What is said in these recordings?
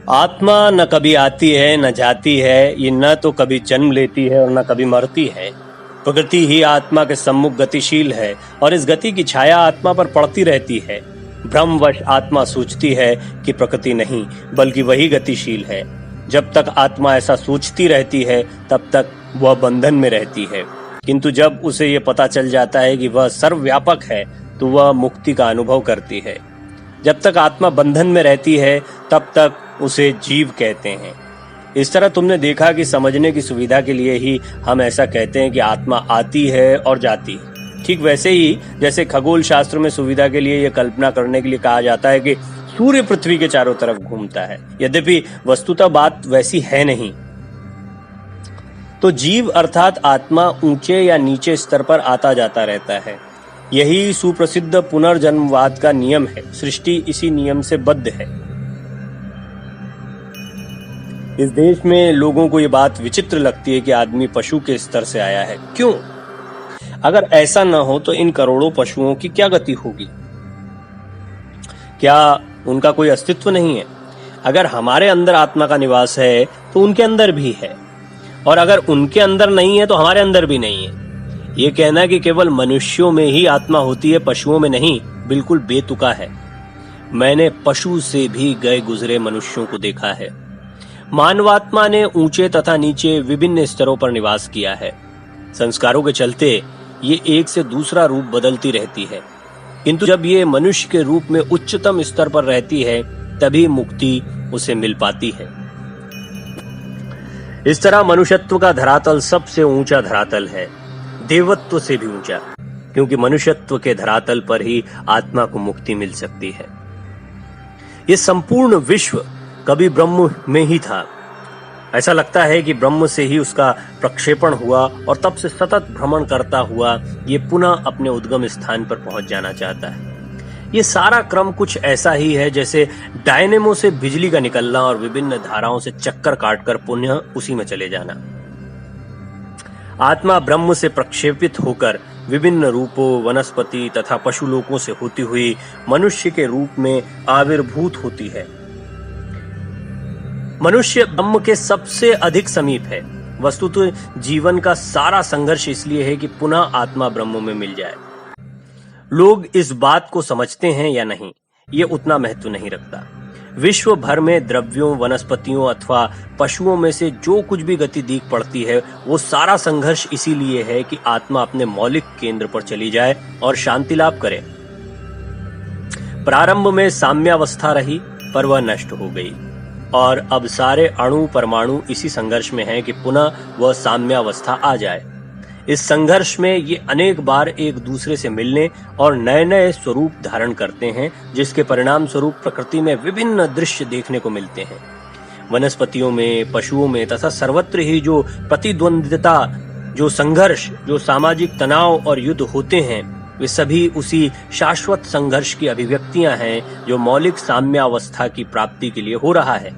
आत्मा न कभी आती है न जाती है, ये न तो कभी जन्म लेती है और न कभी मरती है। प्रकृति ही आत्मा के सम्मुख गतिशील है और इस गति की छाया आत्मा पर पड़ती रहती है। भ्रमवश आत्मा सोचती है कि प्रकृति नहीं बल्कि वही गतिशील है। जब तक आत्मा ऐसा सोचती रहती है तब तक वह बंधन में रहती है, किंतु जब उसे ये पता चल जाता है कि वह सर्वव्यापक है तो वह मुक्ति का अनुभव करती है। जब तक आत्मा बंधन में रहती है तब तक उसे जीव कहते हैं। इस तरह तुमने देखा कि समझने की सुविधा के लिए ही हम ऐसा कहते हैं कि आत्मा आती है और जाती है। ठीक वैसे ही जैसे खगोल शास्त्र में सुविधा के लिए यह कल्पना करने के लिए कहा जाता है कि सूर्य पृथ्वी के चारों तरफ घूमता है, यद्यपि वस्तुतः बात वैसी है नहीं। तो जीव अर्थात आत्मा ऊंचे या नीचे स्तर पर आता जाता रहता है। यही सुप्रसिद्ध पुनर्जन्मवाद का नियम है। सृष्टि इसी नियम से बद्ध है। इस देश में लोगों को ये बात विचित्र लगती है कि आदमी पशु के स्तर से आया है। क्यों? अगर ऐसा न हो तो इन करोड़ों पशुओं की क्या गति होगी? क्या उनका कोई अस्तित्व नहीं है? अगर हमारे अंदर आत्मा का निवास है तो उनके अंदर भी है, और अगर उनके अंदर नहीं है तो हमारे अंदर भी नहीं है। ये कहना कि केवल मनुष्यों में ही आत्मा होती है, पशुओं में नहीं, बिल्कुल बेतुका है। मैंने पशु से भी गए गुजरे मनुष्यों को देखा है। मानवात्मा ने ऊंचे तथा नीचे विभिन्न स्तरों पर निवास किया है। संस्कारों के चलते ये एक से दूसरा रूप बदलती रहती है, किंतु जब ये मनुष्य के रूप में उच्चतम स्तर पर रहती है तभी मुक्ति उसे मिल पाती है। इस तरह मनुष्यत्व का धरातल सबसे ऊंचा धरातल है, देवत्व से भी ऊंचा, क्योंकि मनुष्यत्व के धरातल पर ही आत्मा को मुक्ति मिल सकती है। ये संपूर्ण विश्व कभी ब्रह्म में ही था। ऐसा लगता है कि ब्रह्म से ही उसका प्रक्षेपण हुआ और तब से सतत भ्रमण करता हुआ ये पुनः अपने उद्गम स्थान पर पहुंच जाना चाहता है। ये सारा क्रम कुछ ऐसा ही है जैसे डायनेमो से बिजली का निकलना और विभिन्न धाराओं से चक्कर काटकर पुनः उसी में चले जाना। आत्मा ब्रह्म से प्रक्षेपित होकर विभिन्न रूपों, वनस्पति तथा पशुलोकों से होती हुई मनुष्य के रूप में आविर्भूत होती है। मनुष्य ब्रह्म के सबसे अधिक समीप है। वस्तुतः जीवन का सारा संघर्ष इसलिए है कि पुनः आत्मा ब्रह्म में मिल जाए। लोग इस बात को समझते हैं या नहीं, ये उतना महत्व नहीं रखता। विश्व भर में द्रव्यों, वनस्पतियों अथवा पशुओं में से जो कुछ भी गति दिख पड़ती है वो सारा संघर्ष इसीलिए है कि आत्मा अपने मौलिक केंद्र पर चली जाए और शांति लाभ करे। प्रारंभ में साम्यावस्था रही पर वह नष्ट हो गई, और अब सारे अणु परमाणु इसी संघर्ष में हैं कि पुनः वह साम्यावस्था आ जाए। इस संघर्ष में ये अनेक बार एक दूसरे से मिलने और नए नए स्वरूप धारण करते हैं, जिसके परिणाम स्वरूप प्रकृति में विभिन्न दृश्य देखने को मिलते हैं। वनस्पतियों में, पशुओं में तथा सर्वत्र ही जो प्रतिद्वंद्विता, जो संघर्ष, जो सामाजिक तनाव और युद्ध होते हैं, वे सभी उसी शाश्वत संघर्ष की अभिव्यक्तियां हैं जो मौलिक साम्यावस्था की प्राप्ति के लिए हो रहा है।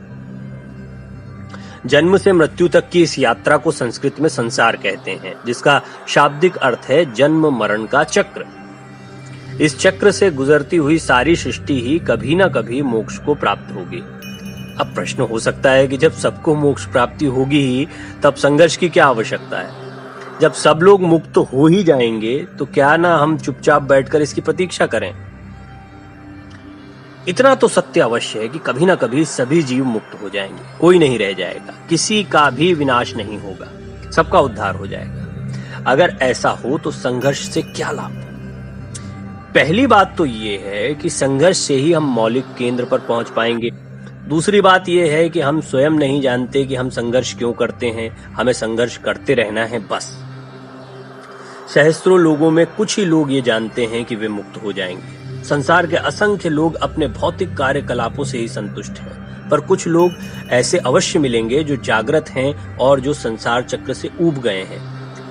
जन्म से मृत्यु तक की इस यात्रा को संस्कृत में संसार कहते हैं, जिसका शाब्दिक अर्थ है जन्म मरण का चक्र। इस चक्र से गुजरती हुई सारी सृष्टि ही कभी ना कभी मोक्ष को प्राप्त होगी। अब प्रश्न हो सकता है कि जब सबको मोक्ष प्राप्ति होगी ही तब संघर्ष की क्या आवश्यकता है? जब सब लोग मुक्त हो ही जाएंगे तो क्या ना हम चुपचाप बैठकर इसकी प्रतीक्षा करें? इतना तो सत्य अवश्य है कि कभी ना कभी सभी जीव मुक्त हो जाएंगे, कोई नहीं रह जाएगा, किसी का भी विनाश नहीं होगा, सबका उद्धार हो जाएगा। अगर ऐसा हो तो संघर्ष से क्या लाभ? पहली बात तो ये है कि संघर्ष से ही हम मौलिक केंद्र पर पहुंच पाएंगे। दूसरी बात यह है कि हम स्वयं नहीं जानते कि हम संघर्ष क्यों करते हैं, हमें संघर्ष करते रहना है बस। सहस्त्रों लोगों में कुछ ही लोग ये जानते हैं कि वे मुक्त हो जाएंगे। संसार के असंख्य लोग अपने भौतिक कार्यकलापों से ही संतुष्ट हैं, पर कुछ लोग ऐसे अवश्य मिलेंगे जो जागृत हैं और जो संसार चक्र से ऊब गए हैं।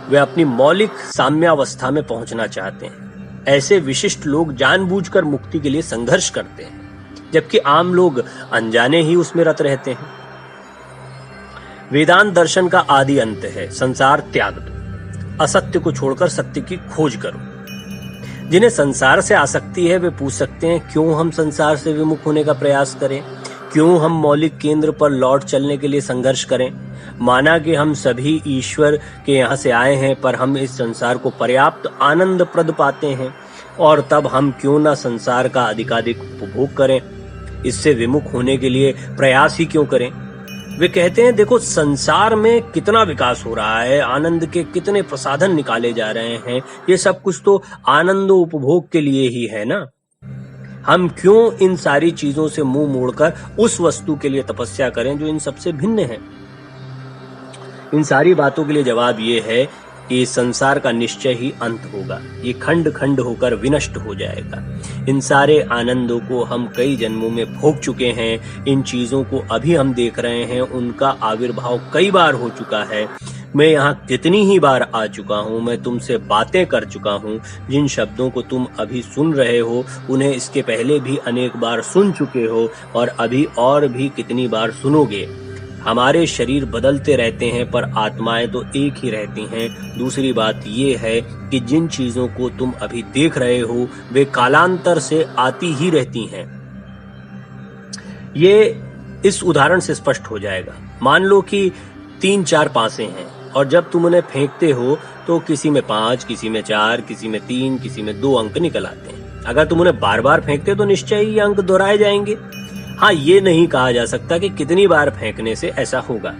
वे अपनी मौलिक साम्यावस्था में पहुंचना चाहते हैं। ऐसे विशिष्ट लोग जानबूझकर मुक्ति के लिए संघर्ष करते हैं, जबकि आम लोग अनजाने ही उसमें रत रहते हैं। वेदांत दर्शन का आदि अंत है संसार त्याग दो, असत्य को छोड़कर सत्य की खोज करो। जिन्हें संसार से आसक्ति है वे पूछ सकते हैं क्यों हम संसार से विमुख होने का प्रयास करें, क्यों हम मौलिक केंद्र पर लौट चलने के लिए संघर्ष करें? माना कि हम सभी ईश्वर के यहाँ से आए हैं, पर हम इस संसार को पर्याप्त आनंदप्रद पाते हैं, और तब हम क्यों ना संसार का अधिकाधिक उपभोग करें? इससे विमुख होने के लिए प्रयास ही क्यों करें? वे कहते हैं, देखो संसार में कितना विकास हो रहा है, आनंद के कितने प्रसाधन निकाले जा रहे हैं, ये सब कुछ तो आनंद उपभोग के लिए ही है ना। हम क्यों इन सारी चीजों से मुंह मोड़कर उस वस्तु के लिए तपस्या करें जो इन सबसे भिन्न है? इन सारी बातों के लिए जवाब ये है कि संसार का निश्चय ही अंत होगा, ये खंड खंड होकर विनष्ट हो जाएगा। इन सारे आनंदों को हम कई जन्मों में भोग चुके हैं, इन चीजों को अभी हम देख रहे हैं, उनका आविर्भाव कई बार हो चुका है। मैं यहाँ कितनी ही बार आ चुका हूँ, मैं तुमसे बातें कर चुका हूँ। जिन शब्दों को तुम अभी सुन रहे हो उन्हें इसके पहले भी अनेक बार सुन चुके हो, और अभी और भी कितनी बार सुनोगे। हमारे शरीर बदलते रहते हैं, पर आत्माएं तो एक ही रहती हैं। दूसरी बात ये है कि जिन चीजों को तुम अभी देख रहे हो वे कालांतर से आती ही रहती हैं। ये इस उदाहरण से स्पष्ट हो जाएगा। मान लो कि 3-4 पासे हैं, और जब तुम उन्हें फेंकते हो तो किसी में 5, किसी में 4, किसी में 3, किसी में 2 अंक निकल आते हैं। अगर तुम उन्हें बार बार फेंकते तो निश्चय ही अंक दोहराए जाएंगे। हाँ, ये नहीं कहा जा सकता कि कितनी बार फेंकने से ऐसा होगा,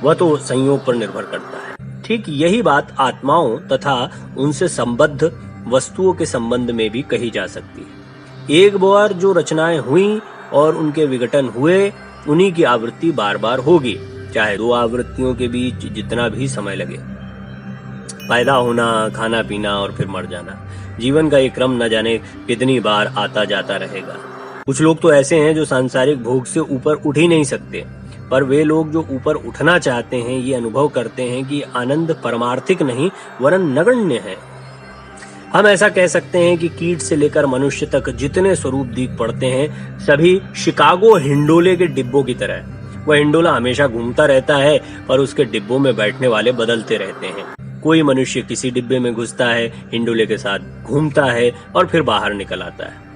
वह तो संयोग पर निर्भर करता है। ठीक यही बात आत्माओं तथा उनसे संबद्ध वस्तुओं के संबंध में भी कही जा सकती है। एक बार जो रचनाएं हुई और उनके विघटन हुए, उन्हीं की आवृत्ति बार बार होगी, चाहे 2 आवृत्तियों के बीच जितना भी समय लगे। पैदा होना, खाना पीना और फिर मर जाना, जीवन का ये क्रम न जाने कितनी बार आता जाता रहेगा। कुछ लोग तो ऐसे हैं जो सांसारिक भोग से ऊपर उठ ही नहीं सकते, पर वे लोग जो ऊपर उठना चाहते हैं ये अनुभव करते हैं कि आनंद परमार्थिक नहीं वरन नगण्य है। हम ऐसा कह सकते हैं कि कीट से लेकर मनुष्य तक जितने स्वरूप दिख पड़ते हैं सभी शिकागो हिंडोले के डिब्बों की तरह है। वह हिंडोला हमेशा घूमता रहता है, पर उसके डिब्बों में बैठने वाले बदलते रहते हैं। कोई मनुष्य किसी डिब्बे में घुसता है, हिंडोले के साथ घूमता है और फिर बाहर निकल आता है,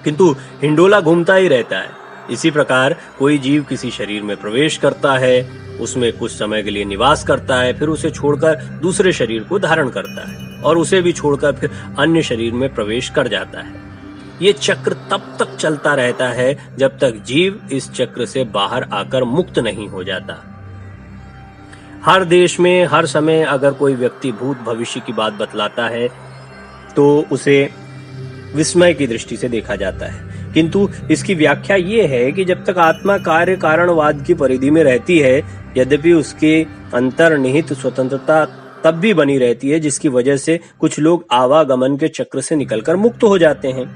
किंतु हिंडोला घूमता ही रहता है। इसी प्रकार कोई जीव किसी शरीर में प्रवेश करता है, उसमें कुछ समय के लिए निवास करता है, फिर उसे छोड़कर दूसरे शरीर को धारण करता है, और उसे भी छोड़कर फिर अन्य शरीर में प्रवेश कर जाता है। ये चक्र तब तक चलता रहता है जब तक जीव इस चक्र से बाहर आकर मुक्त नहीं हो जाता। हर देश में हर समय अगर कोई व्यक्ति भूत भविष्य की बात बतलाता है तो उसे विस्मय की दृष्टि से देखा जाता है, किंतु इसकी व्याख्या ये है कि जब तक आत्मा कार्य कारणवाद की परिधि में रहती है, यद्यपि उसके अंतर्निहित स्वतंत्रता तब भी बनी रहती है, जिसकी वजह से कुछ लोग आवागमन के चक्र से निकलकर मुक्त हो जाते हैं,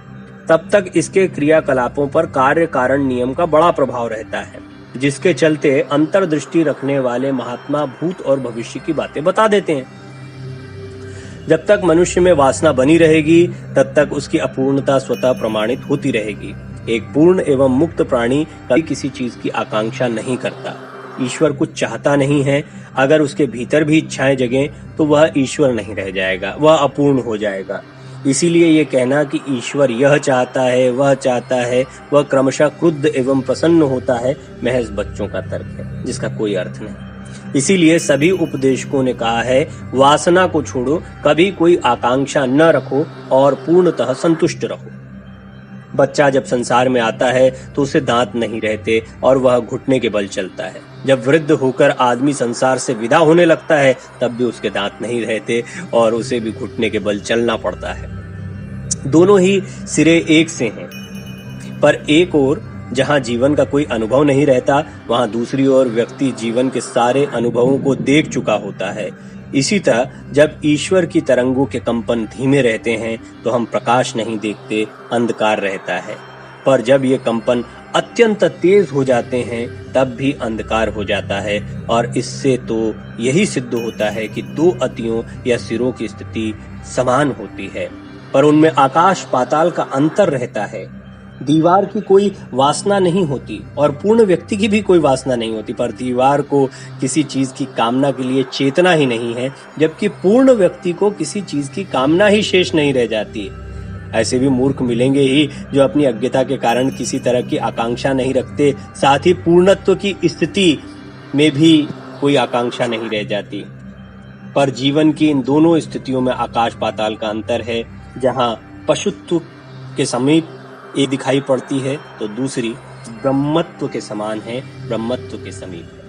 तब तक इसके क्रियाकलापों पर कार्य कारण नियम का बड़ा प्रभाव रहता है, जिसके चलते अंतर्दृष्टि रखने वाले महात्मा भूत और भविष्य की बातें बता देते हैं। जब तक मनुष्य में वासना बनी रहेगी तब तक उसकी अपूर्णता स्वतः प्रमाणित होती रहेगी। एक पूर्ण एवं मुक्त प्राणी कभी किसी चीज की आकांक्षा नहीं करता। ईश्वर कुछ चाहता नहीं है। अगर उसके भीतर भी इच्छाएं जगें तो वह ईश्वर नहीं रह जाएगा, वह अपूर्ण हो जाएगा। इसीलिए ये कहना कि ईश्वर यह चाहता है, वह चाहता है, वह क्रमशः क्रुद्ध एवं प्रसन्न होता है, महज बच्चों का तर्क है जिसका कोई अर्थ नहीं। इसीलिए सभी उपदेशकों ने कहा है, वासना को छोड़ो, कभी कोई आकांक्षा न रखो और पूर्णतः संतुष्ट रहो। बच्चा जब संसार में आता है तो उसे दांत नहीं रहते और वह घुटने के बल चलता है। जब वृद्ध होकर आदमी संसार से विदा होने लगता है तब भी उसके दांत नहीं रहते और उसे भी घुटने के बल चलना पड़ता है। दोनों ही सिरे एक से हैं, पर एक ओर जहां जीवन का कोई अनुभव नहीं रहता, वहां दूसरी ओर व्यक्ति जीवन के सारे अनुभवों को देख चुका होता है। इसी तरह जब ईश्वर की तरंगों के कंपन धीमे रहते हैं तो हम प्रकाश नहीं देखते, अंधकार रहता है। पर जब ये कंपन अत्यंत तेज हो जाते हैं तब भी अंधकार हो जाता है। और इससे तो यही सिद्ध होता है कि दो अतियों या सिरों की स्थिति समान होती है, पर उनमें आकाश पाताल का अंतर रहता है। दीवार की कोई वासना नहीं होती और पूर्ण व्यक्ति की भी कोई वासना नहीं होती, पर दीवार को किसी चीज की कामना के लिए चेतना ही नहीं है, जबकि पूर्ण व्यक्ति को किसी चीज की कामना ही शेष नहीं रह जाती। ऐसे भी मूर्ख मिलेंगे ही जो अपनी अज्ञता के कारण किसी तरह की आकांक्षा नहीं रखते, साथ ही पूर्णत्व की स्थिति में भी कोई आकांक्षा नहीं रह जाती। पर जीवन की इन दोनों स्थितियों में आकाश पाताल का अंतर है। जहां पशुत्व के समीप एक दिखाई पड़ती है तो दूसरी ब्रह्मत्व के समान है, ब्रह्मत्व के समीप है।